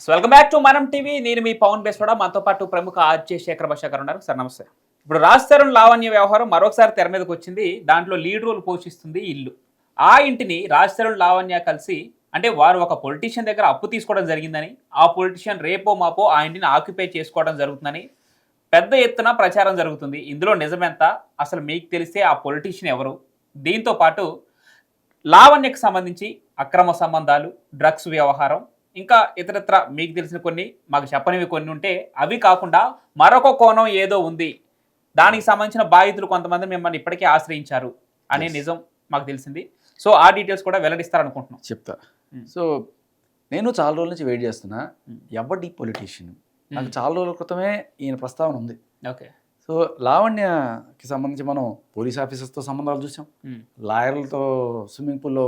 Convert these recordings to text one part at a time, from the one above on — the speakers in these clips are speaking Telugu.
వెల్కమ్ బ్యాక్ టు మనం టీవీ. నేను మీ పవన్ బేస్వాడ. మనతో పాటు ప్రముఖ ఆర్జే శేఖర్ భాష గారు ఉన్నారు. సార్ నమస్తే. ఇప్పుడు రాజ్ తరుణ్ లావణ్య వ్యవహారం మరొకసారి తెర మీదకి వచ్చింది. దాంట్లో లీడ్ రోల్ పోషిస్తుంది ఇల్లు. ఆ ఇంటిని రాజ్ తరుణ్ లావణ్య కలిసి, అంటే వారు ఒక పొలిటీషియన్ దగ్గర అప్పు తీసుకోవడం జరిగిందని, ఆ పొలిటీషియన్ రేపో మాపో ఆ ఇంటిని ఆక్యుపై చేసుకోవడం జరుగుతుందని పెద్ద ఎత్తున ప్రచారం జరుగుతుంది. ఇందులో నిజమెంత? అసలు మీకు తెలిస్తే ఆ పొలిటీషియన్ ఎవరు? దీంతో పాటు లావణ్యకు సంబంధించి అక్రమ సంబంధాలు, డ్రగ్స్ వ్యవహారం, ఇంకా ఇతరత్ర మీకు తెలిసిన కొన్ని, మాకు చెప్పనివి కొన్ని ఉంటే, అవి కాకుండా మరొక కోణం ఏదో ఉంది. దానికి సంబంధించిన బాధితులు కొంతమంది మిమ్మల్ని ఇప్పటికే ఆశ్రయించారు అనే నిజం మాకు తెలిసింది. సో ఆ డీటెయిల్స్ కూడా వెల్లడిస్తారనుకుంటున్నాం. చెప్తా. సో నేను చాలా రోజుల నుంచి వెయిట్ చేస్తున్నా, ఎవడి పొలిటీషియన్. నాకు చాలా రోజుల క్రితమే ఈయన ప్రస్తావన ఉంది. ఓకే. సో లావణ్యకి సంబంధించి మనం పోలీస్ ఆఫీసర్స్తో సంబంధాలు చూసాం, లాయర్లతో స్విమ్మింగ్ పూల్లో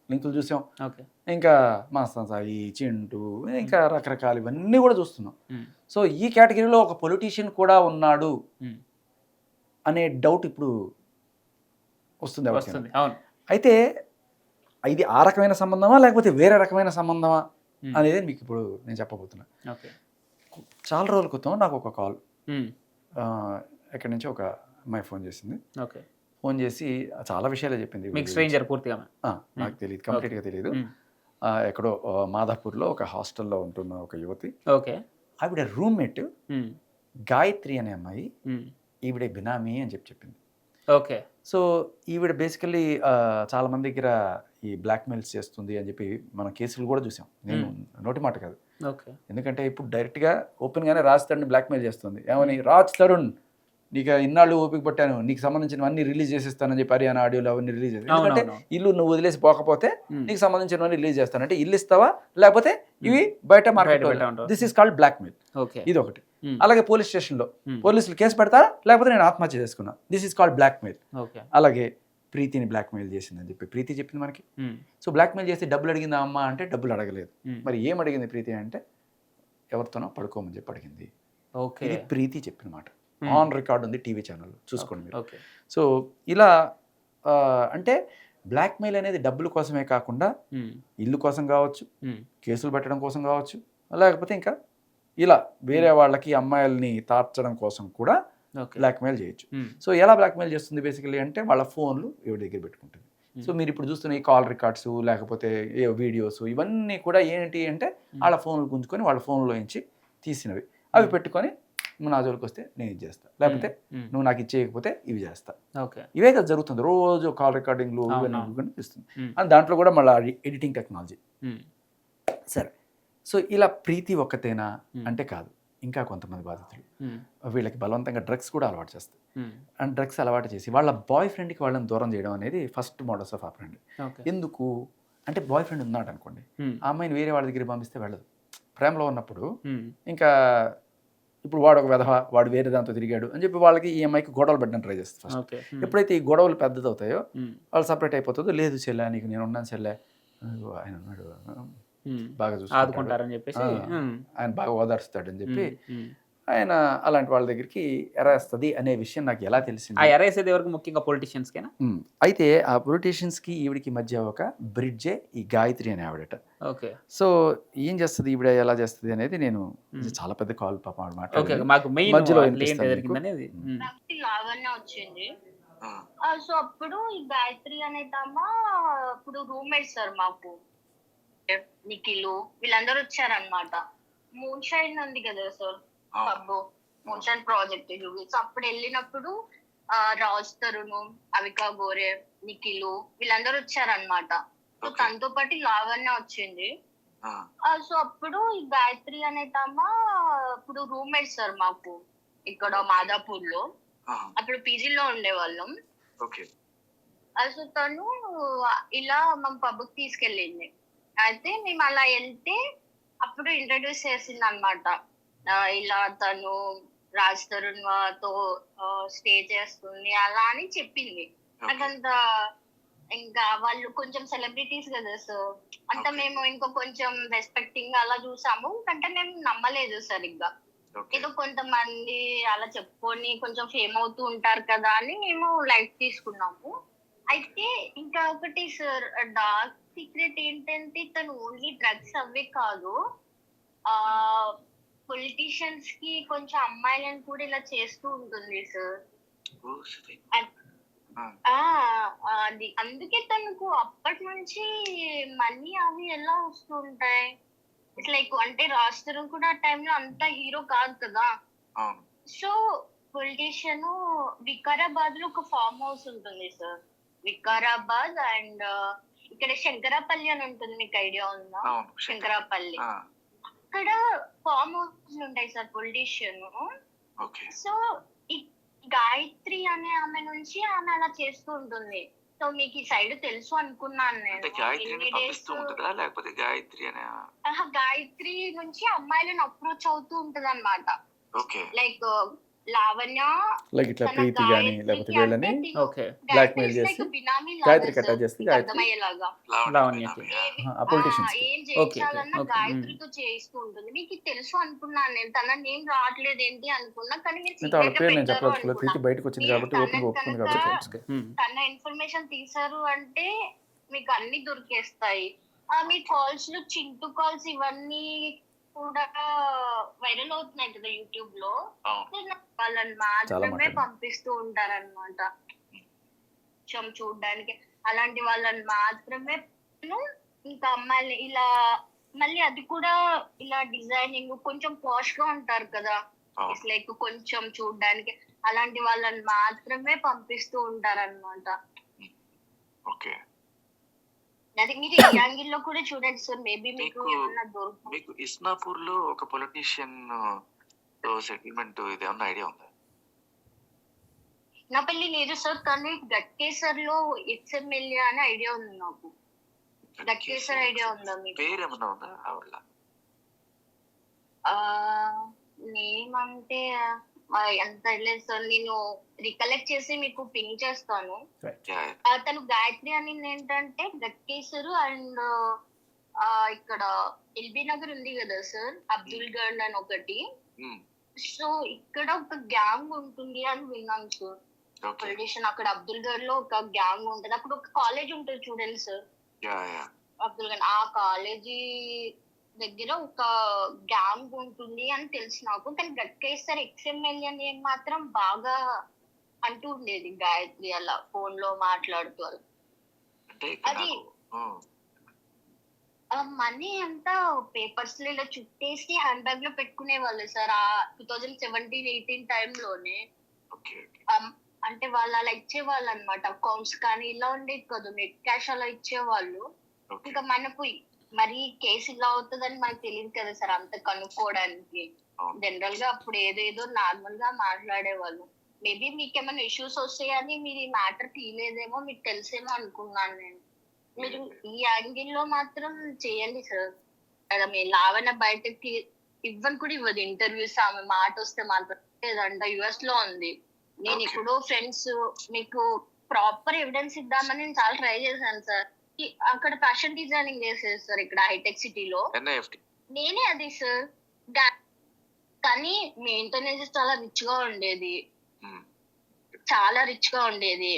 లింకులు చూసాం, ఓకే, ఇంకా మస్తాన్ సాయి, చింటూ, ఇంకా రకరకాలు ఇవన్నీ కూడా చూస్తున్నాం. సో ఈ కేటగిరీలో ఒక పొలిటీషియన్ కూడా ఉన్నాడు అనే డౌట్ ఇప్పుడు వస్తుంది. అవును. అయితే ఇది ఆ రకమైన సంబంధమా లేకపోతే వేరే రకమైన సంబంధమా అనేది మీకు ఇప్పుడు నేను చెప్పబోతున్నా. ఓకే. చాలా రోజుల క్రితం నాకు ఒక కాల్, ఎక్కడి నుంచి ఒక అమ్మాయి ఫోన్ చేసింది. ఓకే. ఫోన్ చేసి చాలా విషయాలే చెప్పింది. మీకు స్ట్రేంజర్ పూర్తిగా? నాకు తెలియదు, కంప్లీట్గా తెలియదు. ఎక్కడో మాదాపూర్లో ఒక హాస్టల్లో ఉంటున్న ఒక యువతి. ఓకే. ఆవిడ రూమ్మేట్ గాయత్రి అనే అమ్మాయి, ఈవిడే బినామీ అని చెప్పింది. ఓకే. సో ఈవిడ బేసికల్లీ చాలా మంది దగ్గర ఈ బ్లాక్మెయిల్స్ చేస్తుంది అని చెప్పి మనం కేసులు కూడా చూసాం. నేను నోటి మాట కాదు. ఓకే. ఎందుకంటే ఇప్పుడు డైరెక్ట్గా ఓపెన్గానే రాజ్ తరుణ్ బ్లాక్మెయిల్ చేస్తుంది. ఏమని, రాజ్ తరుణ్ నీకు ఇన్నాళ్ళు ఓపిక పట్టాను, నీకు సంబంధించినవన్నీ రిలీజ్ చేసేస్తానని చెప్పి హర్యానా ఆడియోలు అవన్నీ రిలీజ్ చేస్తాను. ఎందుకంటే ఇల్లు నువ్వు వదిలేసి పోకపోతే నీకు సంబంధించినవన్నీ రిలీజ్ చేస్తాను. అంటే ఇల్లు ఇస్తావా లేకపోతే ఇవి బయట market, this is called blackmail. ఇది ఒకటి. అలాగే పోలీస్ స్టేషన్లో పోలీసులు కేసు పెడతారా లేకపోతే నేను ఆత్మహత్య చేసుకున్నా, దిస్ ఈస్ కాల్డ్ బ్లాక్మెయిల్. అలాగే ప్రీతిని బ్లాక్మెయిల్ చేసిందని చెప్పి ప్రీతి చెప్పింది మనకి. సో బ్లాక్మెయిల్ చేసి డబ్బులు అడిగిందా అమ్మ అంటే డబ్బులు అడగలేదు. మరి ఏం అడిగింది ప్రీతి అంటే ఎవరితోనో పడుకోమని చెప్పి అడిగింది. ఇది ప్రీతి చెప్పిన మాట. ఆన్ రికార్డ్ ఉంది, టీవీ ఛానల్ చూసుకోండి మీరు. సో ఇలా అంటే బ్లాక్మెయిల్ అనేది డబ్బుల కోసమే కాకుండా ఇల్లు కోసం కావచ్చు, కేసులు పెట్టడం కోసం కావచ్చు, లేకపోతే ఇంకా ఇలా వేరే వాళ్ళకి అమ్మాయిల్ని తార్చడం కోసం కూడా బ్లాక్మెయిల్ చేయొచ్చు. సో ఎలా బ్లాక్మెయిల్ చేస్తుంది బేసికలీ అంటే వాళ్ళ ఫోన్లు ఎవరి దగ్గర పెట్టుకుంటుంది. సో మీరు ఇప్పుడు చూస్తున్న ఈ కాల్ రికార్డ్స్ లేకపోతే ఏ వీడియోస్ ఇవన్నీ కూడా ఏంటి అంటే వాళ్ళ ఫోన్లు గుంజుకొని వాళ్ళ ఫోన్లో నుంచి తీసినవి అవి పెట్టుకొని నువ్వు నా జోలికి వస్తే నేను ఇది చేస్తా, లేకపోతే నువ్వు నాకు ఇచ్చేయకపోతే ఇవి చేస్తా. ఇవే కదా జరుగుతుంది రోజు. కాల్ రికార్డింగ్లు ఇవన్నీ ఇస్తుంది. అండ్ దాంట్లో కూడా మళ్ళీ ఎడిటింగ్ టెక్నాలజీ. సరే, సో ఇలా ప్రీతి ఒక్కతేనా అంటే కాదు, ఇంకా కొంతమంది బాధితులు. వీళ్ళకి బలవంతంగా డ్రగ్స్ కూడా అలవాటు చేస్తారు. అండ్ డ్రగ్స్ అలవాటు చేసి వాళ్ళ బాయ్ ఫ్రెండ్కి వాళ్ళని దూరం చేయడం అనేది ఫస్ట్ మోడల్స్ ఆఫ్ ఆపరెండి. ఎందుకు అంటే బాయ్ ఫ్రెండ్ ఉన్నాడు అనుకోండి, ఆ అమ్మాయిని వేరే వాళ్ళ దగ్గర పంపిస్తే వెళ్ళదు. ప్రేమలో ఉన్నప్పుడు ఇంకా ఇప్పుడు వాడు ఒక వెధవ, వాడు వేరే దాంతో తిరిగాడు అని చెప్పి వాళ్ళకి ఈ అమ్మాయికి గొడవలు పెట్టడానికి ట్రై చేస్తారు ఫస్ట్. ఎప్పుడైతే ఈ గొడవలు పెద్దదవుతాయో వాళ్ళు సపరేట్ అయిపోతుందో, లేదు చెల్లె నీకు నేను ఉన్నాను చెల్లె, ఆయన ఉన్నాడు బాగా చూసుకుంటారని చెప్పేసి ఆయన బాగా ఓదార్స్తాడని చెప్పి ఆయన అలాంటి వాళ్ళ దగ్గరికి ఎరేస్తుంది అనే విషయం నాకు ఎలా తెలిసింది. ఎరేసేది ఎవరికి? ముఖ్యంగా పొలిటీషియన్స్ కేనా? అయితే ఆ పొలిటీషియన్స్ కి ఈవిడికి మధ్య ఒక బ్రిడ్జే ఈ గాయత్రి అనే ఆవిడట. ఓకే. సో ఏం చేస్తుంది ఈవిడ, ఎలా చేస్తుంది అనేది నేను చాలా పెద్ద కాల్ పాప అనమాట మధ్యలో వచ్చింది. సో అప్పుడు ఈ గాయత్రి అనేదమ్మా ఇప్పుడు రూమ్మేట్ సార్ మాకు నిఖిలు వీళ్ళందరూ వచ్చారనమాట. మూన్ షైన్ ఉంది కదా sir pub, moon shine project so అప్పుడు వెళ్ళినప్పుడు రాజ్ తరుణ్, అవికా గోరే, నిఖిలు వీళ్ళందరూ వచ్చారనమాట. సో తనతో పాటు లావణ్య వచ్చింది. సో అప్పుడు ఈ గాయత్రి అనేదమ్మా ఇప్పుడు రూమ్మేట్ సార్ మాకు ఇక్కడ మాదాపూర్ లో. అప్పుడు పీజీలో ఉండేవాళ్ళం. సో తను ఇలా మా పబ్కి తీసుకెళ్ళింది. అయితే మేము అలా వెళ్తే అప్పుడు ఇంట్రడ్యూస్ చేసింది అనమాట. ఇలా తను రాజ్ తరుణ్ తో స్టే చేస్తుంది అలా అని చెప్పింది. అదంత ఇంకా వాళ్ళు కొంచెం సెలబ్రిటీస్ కదా సార్, అంటే మేము ఇంకో కొంచెం రెస్పెక్టింగ్ అలా చూసాము. అంటే మేము నమ్మలేదు సరిగ్గా. ఏదో కొంతమంది అలా చెప్పుకొని కొంచెం ఫేమ్ అవుతూ ఉంటారు కదా అని మేము లైఫ్ తీసుకున్నాము. అయితే ఇంకా ఒకటి సార్ డార్క్ సీక్రెట్ ఏంటంటే తను ఓన్లీ డ్రగ్స్ అవే కాదు, పొలిటీషియన్స్ కి కొంచెం అమ్మాయిలను కూడా ఇలా చేస్తూ ఉంటుంది సార్. అది అందుకే తనకు అప్పటి నుంచి మనీ అవి ఎలా వస్తుంటాయి. ఇట్స్ లైక్ అంటే రాస్తారు కూడా ఆ టైంలో అంత హీరో కాదు కదా. సో పొలిటీషియన్ వికారాబాద్ లో ఒక ఫామ్ హౌస్ ఉంటుంది సార్. వికారాబాద్ అండ్ ఇక్కడ శంకరాపల్లి అని ఉంటుంది, మీకు ఐడియా ఉందా? శంకరాపల్లి అక్కడ ఫామ్ హౌస్ ఉంటాయి సార్ పొలిటీషియన్. సో ఈ గాయత్రి అనే ఆమె నుంచి ఆమె అలా చేస్తూ ఉంటుంది. సో మీకు ఈ సైడ్ తెలుసు అనుకున్నాను నేను. గాయత్రి నుంచి అమ్మాయిలను అప్రోచ్ అవుతూ ఉంటది అన్నమాట. లైక్ లావణ్య లైక్ ఇట్లా ప్రీతి గాని లేకపోతే వీళ్ళని బ్లాక్ మెయిల్ చేసి గాయత్రి కట్టా చేస్తే అర్థమయ్యేలాగా ఏం చేయించాలన్నా గాయత్రితో చేయిస్తూ ఉంటుంది. మీకు తెలుసు అనుకున్నాను నేను. తన నేమ్ రావట్లేదు ఏంటి అనుకున్నా, కానీ తన ఇన్ఫర్మేషన్ తీసారు అంటే మీకు అన్ని దొరికేస్తాయి. మీ కాల్స్ లో చింటూ కాల్స్ ఇవన్నీ కూడా వైరల్ అవుతున్నాయి కదా యూట్యూబ్ లో. వాళ్ళని మాత్రమే పంపిస్తూ ఉంటారన్నమాట చూడడానికి. అలాంటి వాళ్ళని మాత్రమే ఇంకా అమ్మాయిని ఇలా మళ్ళీ అది కూడా ఇలా డిజైనింగ్ కొంచెం పాష్ గా ఉంటారు కదా, ఇట్స్ లైక్ కొంచెం చూడడానికి. అలాంటి వాళ్ళని మాత్రమే పంపిస్తూ ఉంటారన్నమాట. అది మీరు ఈ యాంగిల్ లో కూడా చూడండి సార్. మేబీ మీకు ఏమన్నా దొరుకుతుంది. మీకు ఇస్నాపూర్ లో ఒక పొలిటీషియన్ సెటిల్మెంట్ ఇది ఏమన్నా ఐడియా ఉందా? నా పెళ్లి లేదు సార్, కానీ గట్కేసర్ లో ఎక్స్ఎంఎల్ఏ అని ఐడియా ఉంది నాకు. గట్కేసర్ ఐడియా ఉందా మీకు? పేరు ఏమన్నా ఉందా ఆవిడ? నేమ్ అంటే ఎంత లేదు సార్, నేను రికలెక్ట్ చేసి మీకు పింగ్ చేస్తాను. తను గాయత్రి అని ఏంటంటే గట్కేసర్ అండ్ ఇక్కడ ఎల్బీ నగర్ ఉంది కదా సార్, అబ్దుల్ గఢ్ అని ఒకటి. సో ఇక్కడ ఒక గ్యాంగ్ ఉంటుంది అని విన్నాను సార్. పొలిటీషియన్ అక్కడ అబ్దుల్ గఢ్ లో ఒక గ్యాంగ్ ఉంటది. అక్కడ ఒక కాలేజ్ ఉంటుంది చూడండి సార్, అబ్దుల్ గఢ్. ఆ కాలేజీ దగ్గర ఒక గ్యాంగ్ ఉంటుంది అని తెలుసు నాకు. కానీ గట్కేసర్ ఎక్స్ఎంఎల్ఏ అని మాత్రం బాగా అంటూ ఉండేది గాయత్రి అలా ఫోన్ లో మాట్లాడుతూ. అది మనీ అంతా పేపర్స్ లో ఇలా చుట్టేసి హ్యాండ్ బ్యాగ్ లో పెట్టుకునే వాళ్ళు సార్. ఆ 2017-18 టైంలోనే. అంటే వాళ్ళు అలా ఇచ్చేవాళ్ళు అనమాట. అకౌంట్స్ కానీ ఇలా ఉండేది కదా, నెట్ క్యాష్ అలా ఇచ్చేవాళ్ళు. ఇంకా మనకు మరి కేసు ఇలా అవుతుందని మనకు తెలియదు కదా సార్ అంత కనుక్కోవడానికి. జనరల్ గా అప్పుడు ఏదేదో నార్మల్ గా మాట్లాడేవాళ్ళు. మేబీ మీకు ఏమైనా ఇష్యూస్ వస్తాయని మీరు ఈ మ్యాటర్ తీయలేదేమో, మీకు తెలిసేమో అనుకున్నాను నేను. మీరు ఈ యాంగిల్ లో మాత్రం చేయండి సార్. అలా మీ లావణ బయటకి ఇవ్వని కూడా ఇవ్వదు ఇంటర్వ్యూస్. ఆమె మాట వస్తే మాత్రం లేదంట యుఎస్ లో ఉంది. నేను ఇప్పుడు ఫ్రెండ్స్ మీకు ప్రాపర్ ఎవిడెన్స్ ఇద్దామని నేను చాలా ట్రై చేశాను సార్. అక్కడ ఫ్యాషన్ డిజైనింగ్ చేసేది సార్ ఇక్కడ హైటెక్ సిటీలో. నేనే అది సార్. కానీ మెయింటెనెన్స్ చాలా రిచ్ గా ఉండేది, చాలా రిచ్ గా ఉండేది.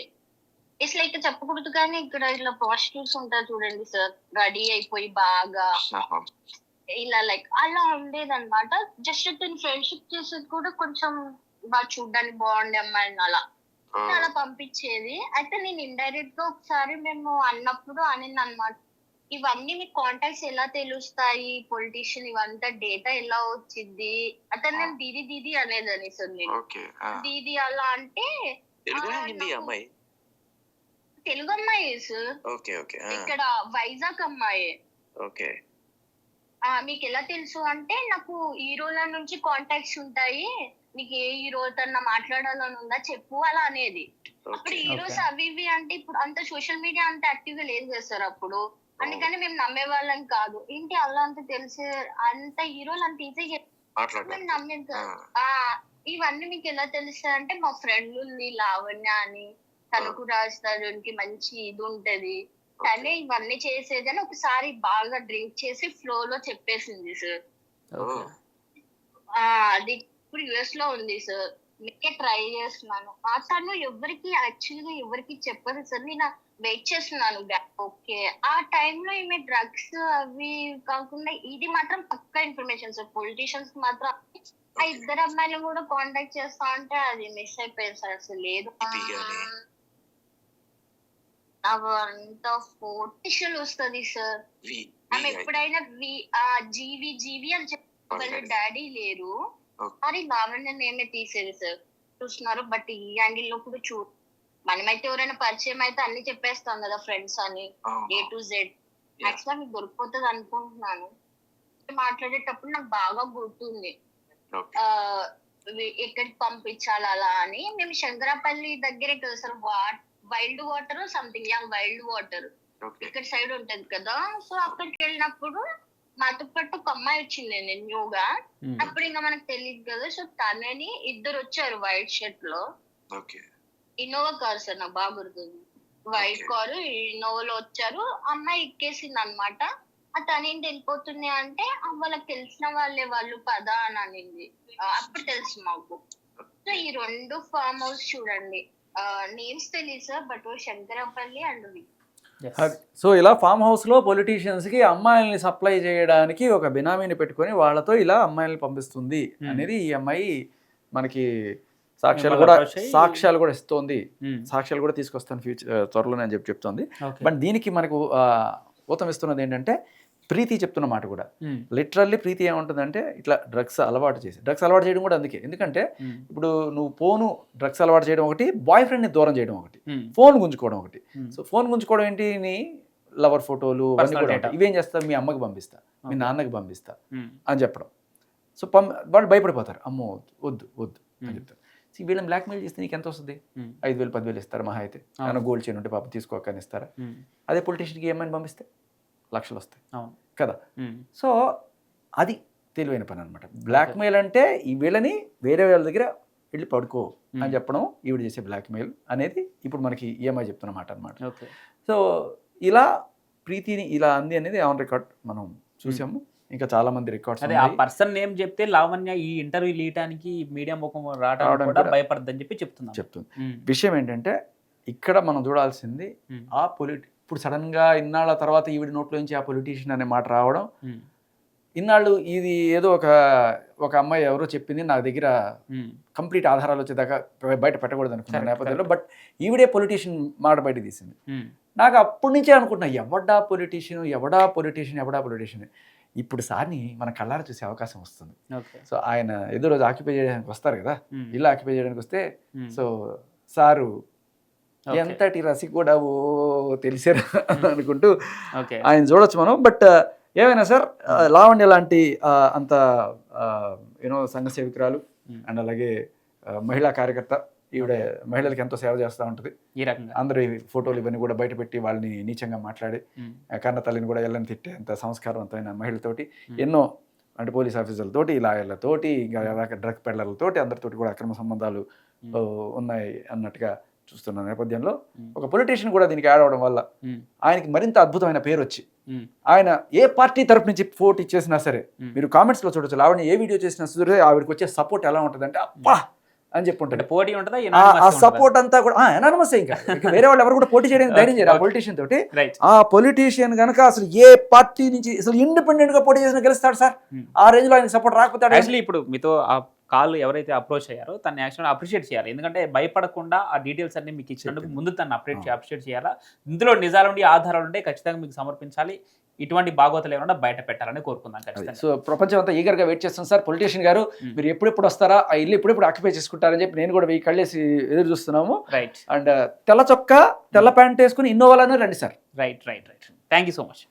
ఇట్స్ లైక్ చెప్పకూడదు కానీ ఇక్కడ ఇట్లా ప్రాస్టిట్యూట్స్ ఉంటారు చూడండి సార్, రెడీ అయిపోయి బాగా ఇలా లైక్ అలా ఉండేది అనమాట. జస్ట్ తను ఫ్రెండ్షిప్ చేసేది కూడా కొంచెం బాగా చూడడానికి బాగుండే అమ్మాయిని అలా అలా పంపించేది. అయితే నేను ఇండైరెక్ట్ గా ఒకసారి మేము అన్నప్పుడు అనింది అనమాట, ఇవన్నీ మీకు కాంటాక్ట్స్ ఎలా తెలుస్తాయి, పొలిటీషియన్ ఇవంతా డేటా ఎలా వచ్చింది అంటే. నేను దీది అనేదని సార్. నేను దీది అలా అంటే తెలుగు అమ్మాయి సార్, ఇక్కడ వైజాగ్ అమ్మాయి. మీకు ఎలా తెలుసు అంటే నాకు హీరోల నుంచి కాంటాక్ట్స్ ఉంటాయి, నీకు ఏ హీరోతో మాట్లాడాలని ఉందా చెప్పు అలా అనేది. అప్పుడు హీరోస్ అవి ఇవి అంటే ఇప్పుడు అంత సోషల్ మీడియా అంత యాక్టివ్ గా లేదు కదా సార్ అప్పుడు. అందుకని మేము నమ్మే వాళ్ళం కాదు. ఏంటి అలా అంత తెలిసే అంత హీరోలు అంత ఈజీ మేము నమ్మేది కాదు. ఇవన్నీ మీకు ఎలా తెలుస్తాయి అంటే మా ఫ్రెండ్ ఉంది లావణ్య అని, తనకు రాజధానికి మంచి ఇది ఉంటది, తనే ఇవన్నీ చేసేది అని ఒకసారి బాగా డ్రింక్ చేసి ఫ్లో లో చెప్పేసింది సార్. అది ఇప్పుడు యుఎస్ లో ఉంది సార్. నేనే ట్రై చేస్తున్నాను. తను ఎవరికి యాక్చువల్ గా ఎవరికి చెప్పదు సార్. నేను వెయిట్ చేస్తున్నాను ఓకే. ఆ టైంలో ఈమె డ్రగ్స్ అవి కాకుండా ఇది మాత్రం పక్కా ఇన్ఫర్మేషన్ సార్. పొలిటీషియన్స్ మాత్రం ఆ ఇద్దరు అమ్మాయిలు కూడా కాంటాక్ట్ చేస్తా ఉంటే అది మిస్ అయిపోయింది సార్. అసలు లేదు ఇది గాని అవంతా పొలిటీషియల్ వస్తుంది సార్. వి ఆమె ఎప్పుడైనా జీవి జీవి అని చెప్పి వాళ్ళ డాడీ లేరు. Okay. అది లావణ్య నేనే తీసేది సార్. చూస్తున్నారు బట్ ఈ యాంగిల్ లో కూడా మనమైతే ఎవరైనా పరిచయం అయితే అన్ని చెప్పేస్తాం కదా ఫ్రెండ్స్ అని A to Z. మాక్సిమం మీకు దొరికిపోతుంది అనుకుంటున్నాను. మాట్లాడేటప్పుడు నాకు బాగా గుర్తుంది ఎక్కడికి పంపించాలి అలా అని. మేము శంకరాపల్లి దగ్గరే కదా sir, wild water something wild water ఇక్కడ సైడ్ ఉంటది కదా. సో అక్కడికి వెళ్ళినప్పుడు మాతో పాటు ఒక అమ్మాయి వచ్చింది న్యూగా. అప్పుడు ఇంకా మనకు తెలియదు కదా. సో తనని ఇద్దరు వచ్చారు వైట్ షర్ట్ లో. ఇన్నోవా కార్ సార్, నాకు బాగా గుర్తుంది. వైట్ కారు ఇన్నోవాలో వచ్చారు. అమ్మాయి ఎక్కేసింది అనమాట. తనేంటి వెళ్ళిపోతుంది అంటే వాళ్ళకి తెలిసిన వాళ్ళు పదా అని అనింది. అప్పుడు తెలుసు మాకు. సో ఈ 2 ఫామ్ హౌస్ చూడండి, నేమ్స్ తెలియదు sir but Shankarpally and so ఇలా ఫామ్ హౌస్లో పొలిటీషియన్స్కి అమ్మాయిల్ని సప్లై చేయడానికి ఒక బినామీని పెట్టుకొని వాళ్ళతో ఇలా అమ్మాయిల్ని పంపిస్తుంది అనేది ఈ అమ్మాయి మనకి సాక్ష్యాలు కూడా ఇస్తోంది. సాక్ష్యాలు కూడా తీసుకొస్తాను త్వరలో అని చెప్తోంది. బట్ దీనికి మనకు ఊతం ఇస్తున్నది ఏంటంటే ప్రీతి చెప్తున్న మాట కూడా. లిటరల్లీ ప్రీతి ఏముంటుందంటే ఇట్లా డ్రగ్స్ అలవాటు చేయడం కూడా అందుకే. ఎందుకంటే ఇప్పుడు నువ్వు డ్రగ్స్ అలవాటు చేయడం ఒకటి, బాయ్ ఫ్రెండ్ని దూరం చేయడం ఒకటి, ఫోన్ గుంజుకోవడం ఒకటి. సో ఫోన్ గుంజుకోవడం ఏంటి, నీ లవర్ ఫోటోలు ఇవేం చేస్తా, మీ అమ్మకి పంపిస్తా, మీ నాన్నకి పంపిస్తా అని చెప్పడం. సో వాళ్ళు భయపడిపోతారు, అమ్మో వద్దు వద్దు అని చెప్తారు. వీళ్ళని బ్లాక్మెయిల్ చేస్తే నీకు ఎంత వస్తుంది, 5,000 10,000 ఇస్తారు మహా అయితే. ఏమైనా గోల్డ్ చైన్ ఉంటే పాప తీసుకోకని ఇస్తారా. అదే పొలిటీషియన్కి ఏమైనా పంపిస్తే లక్షలు వస్తాయి కదా. సో అది తెలివైన పని అనమాట. బ్లాక్మెయిల్ అంటే ఈ వీళ్ళని వేరే వాళ్ళ దగ్గర వెళ్ళి పడుకో అని చెప్పడం ఈవిడ చేసే బ్లాక్మెయిల్ అనేది ఇప్పుడు మనకి ఈఎంఐ చెప్తున్నమాట అనమాట. సో ఇలా ప్రీతిని ఇలా అంది అనేది ఆన్ రికార్డ్ మనం చూసాము. ఇంకా చాలా మంది రికార్డ్స్. అదే ఆ పర్సన్ నేమ్ చెప్తే లావణ్య ఈ ఇంటర్వ్యూ ఇయటానికి మీడియా ముఖం రావడానికి కూడా భయపడద్దని చెప్తుంది. విషయం ఏంటంటే ఇక్కడ మనం చూడాల్సింది ఆ ఇప్పుడు సడన్ గా ఇన్నాళ్ళ తర్వాత ఈవిడి నోట్లో నుంచి ఆ పొలిటీషియన్ అనే మాట రావడం. ఇన్నాళ్ళు ఇది ఏదో ఒక అమ్మాయి ఎవరో చెప్పింది, నా దగ్గర కంప్లీట్ ఆధారాలు వచ్చేదాకా బయట పెట్టకూడదు అనుకున్న నేపథ్యంలో బట్ ఈవిడే పొలిటీషియన్ మాట బయట తీసింది. నాకు అప్పటి నుంచే అనుకుంటున్నా ఎవడా పొలిటీషియన్. ఇప్పుడు సార్ని మన కళ్ళారా చూసే అవకాశం వస్తుంది. సో ఆయన ఏదో రోజు ఆక్యుపై చేయడానికి వస్తారు కదా, ఇల్లు ఆక్యుపై చేయడానికి వస్తే సో సారు ఎంతటి రసికుడా తెలిసారు అనుకుంటూ ఆయన చూడొచ్చు మనం. బట్ ఏమైనా సార్ లావణ్య లాంటి అంత సంఘ సేవకురాలు అండ్ అలాగే మహిళా కార్యకర్త, ఈవిడ మహిళలకు ఎంతో సేవ చేస్తూ ఉంటుంది. ఈ రకంగా అందరూ ఈ ఫోటోలు ఇవన్నీ కూడా బయట పెట్టి వాళ్ళని నీచంగా మాట్లాడి కన్న తల్లిని కూడా ఎల్లని తిట్టే అంత సంస్కారవంతమైన మహిళలతోటి ఎన్నో అంటే పోలీస్ ఆఫీసర్లతోటి, లాయర్లతోటి, ఇంకా డ్రగ్ పెడ్లర్లతోటి అందరితోటి కూడా అక్రమ సంబంధాలు ఉన్నాయి అన్నట్టుగా చూస్తున్న నేపథ్యంలో ఒక పొలిటీషియన్ కూడా దీనికి యాడ్ అవడం వల్ల ఆయనకి మరింత అద్భుతమైన పేరు వచ్చి ఆయన ఏ పార్టీ తరపు నుంచి పోటీ చేసినా సరే మీరు కామెంట్స్లో చూడొచ్చు, లావణ్య ఏ వీడియో చేసినా సరే ఆవిడకి వచ్చే సపోర్ట్ ఎలా ఉంటుంది అంటే అబ్బా అని చెప్పి ఉంటుంది. పోటీ ఉంటుందా, ఆ సపోర్ట్ అంతా కూడా ఎనానమస్. ఇంకా వేరే వాళ్ళు ఎవరు కూడా పోటీ చేయడానికి ధైర్యం చేయరు ఆ పొలిటీషియన్ తోటి. ఆ పొలిటీషియన్ కనుక అసలు ఏ పార్టీ నుంచి అసలు ఇండిపెండెంట్ గా పోటీ చేసినా గెలుస్తాడు సార్. ఆ రేంజ్ లో ఆయన సపోర్ట్ రాకపోతే యాక్చువల్లీ ఇప్పుడు మీతో ఆ కాల్ ఎవరైతే అప్రోచ్ అయ్యారో తను యాక్చువల్గా అప్రిషియేట్ చేయాలి. ఎందుకంటే భయపడకుండా ఆ డీటెయిల్స్ అన్ని మీకు ఇచ్చినందుకు ముందు తను అప్రిషియేట్ చేయాలా. ఇందులో నిజాలుండి ఆధారాలు ఉంటే ఖచ్చితంగా మీకు సమర్పించాలి. ఇటువంటి భాగవతలు ఏమన్నా బయట పెట్టాలని కోరుకుందాం ఖచ్చితంగా. సో ప్రపంచం అంతా ఈగర్గా వెయిట్ చేస్తాం సార్. పొలిటీషియన్ గారు మీరు ఎప్పుడెప్పుడు వస్తారా, ఆ ఇల్లు ఎప్పుడెప్పుడు ఆక్యుపై చేసుకుంటారని చెప్పి నేను కూడా వెయ్యి కళ్ళేసి ఎదురు చూస్తున్నాము. రైట్. అండ్ తెల్ల చొక్కా తెల్ల ప్యాంట్ వేసుకుని ఇన్నోవాలని రండి sir. Right. Thank you so much.